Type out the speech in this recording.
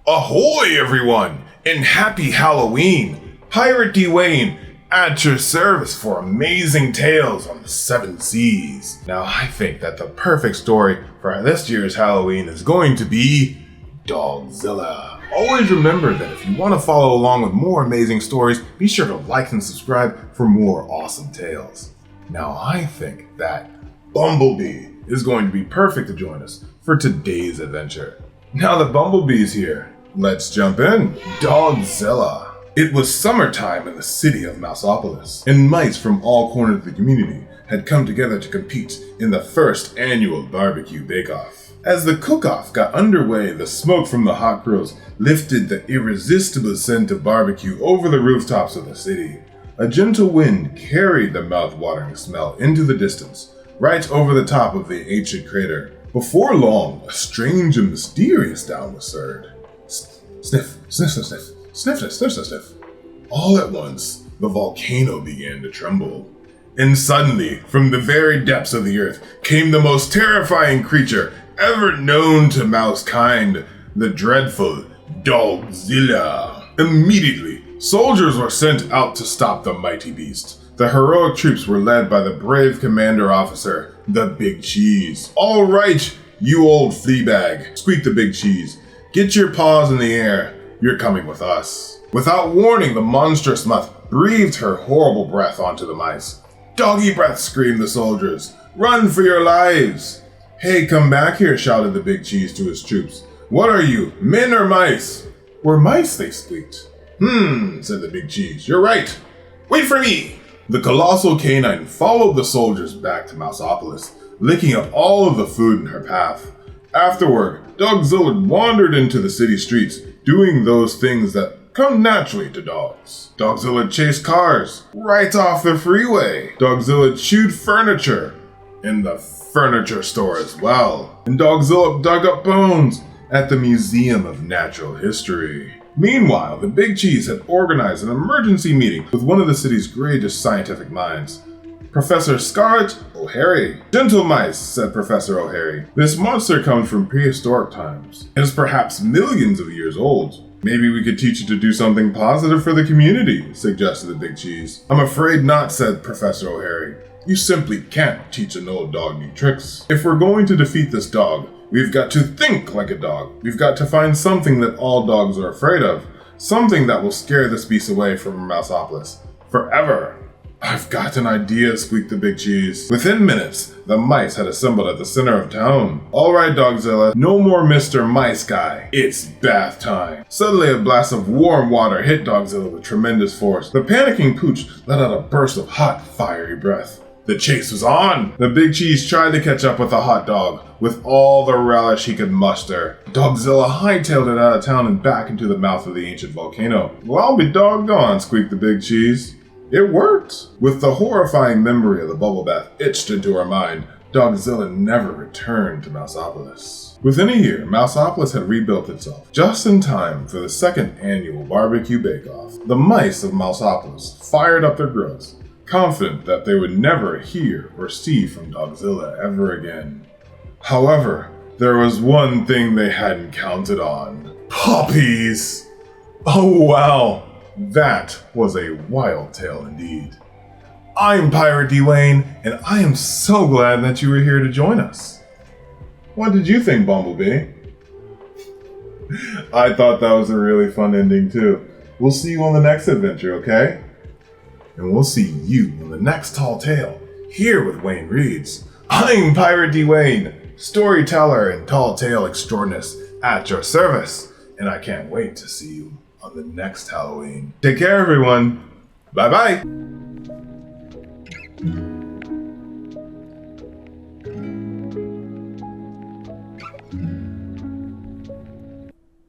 Ahoy everyone, and happy Halloween! Pirate Dwayne at your service for amazing tales on the 7 seas. Now I think that the perfect story for this year's Halloween is going to be Dogzilla. Always remember that if you want to follow along with more amazing stories, be sure to like and subscribe for more awesome tales. Now I think that Bumblebee is going to be perfect to join us for today's adventure. Now that Bumblebee's here, let's jump in. Dogzilla. It was summertime in the city of Mouseopolis, and mice from all corners of the community had come together to compete in the first annual barbecue bake-off. As the cook-off got underway, the smoke from the hot grills lifted the irresistible scent of barbecue over the rooftops of the city. A gentle wind carried the mouth-watering smell into the distance, right over the top of the ancient crater. Before long, a strange and mysterious sound was heard. Sniff, sniff, sniff, sniff. Sniff, sniff, sniff, sniff, sniff. All at once, the volcano began to tremble. And suddenly, from the very depths of the earth, came the most terrifying creature ever known to mouse kind, the dreadful Dogzilla. Immediately, soldiers were sent out to stop the mighty beast. The heroic troops were led by the brave commander officer, the Big Cheese. All right, you old flea bag, squeaked the Big Cheese. Get your paws in the air. You're coming with us. Without warning, the monstrous muff breathed her horrible breath onto the mice. Doggy breath, screamed the soldiers. Run for your lives. Hey, come back here, shouted the Big Cheese to his troops. What are you, men or mice? We're mice, they squeaked. Said the Big Cheese. You're right. Wait for me. The colossal canine followed the soldiers back to Mouseopolis, licking up all of the food in her path. Afterward, Dogzilla wandered into the city streets, doing those things that come naturally to dogs. Dogzilla chased cars right off the freeway. Dogzilla chewed furniture in the furniture store as well. And Dogzilla dug up bones at the Museum of Natural History. Meanwhile, the Big Cheese had organized an emergency meeting with one of the city's greatest scientific minds, Professor Scarlet O'Hare. Gentle mice, said Professor O'Hare. This monster comes from prehistoric times and is perhaps millions of years old. Maybe we could teach it to do something positive for the community, suggested the Big Cheese. I'm afraid not, said Professor O'Hare. You simply can't teach an old dog new tricks. If we're going to defeat this dog, we've got to think like a dog. We've got to find something that all dogs are afraid of. Something that will scare this beast away from Mouseopolis forever. I've got an idea, squeaked the Big Cheese. Within minutes, the mice had assembled at the center of town. All right, Dogzilla, no more Mr. Mice Guy. It's bath time. Suddenly, a blast of warm water hit Dogzilla with tremendous force. The panicking pooch let out a burst of hot, fiery breath. The chase was on! The Big Cheese tried to catch up with the hot dog with all the relish he could muster. Dogzilla hightailed it out of town and back into the mouth of the ancient volcano. Well, I'll be doggone, squeaked the Big Cheese. It worked! With the horrifying memory of the bubble bath etched into her mind, Dogzilla never returned to Mouseopolis. Within a year, Mouseopolis had rebuilt itself, just in time for the second annual barbecue bake-off. The mice of Mouseopolis fired up their grills, confident that they would never hear or see from Dogzilla ever again. However, there was one thing they hadn't counted on. Puppies! Oh wow! That was a wild tale indeed. I'm Pirate Dwayne, and I am so glad that you were here to join us. What did you think, Bumblebee? I thought that was a really fun ending too. We'll see you on the next adventure, okay? And we'll see you on the next tall tale, here with Wayne Reads. I'm Pirate Dwayne, storyteller and tall tale extraordiness at your service, and I can't wait to see you on the next Halloween. Take care, everyone. Bye-bye.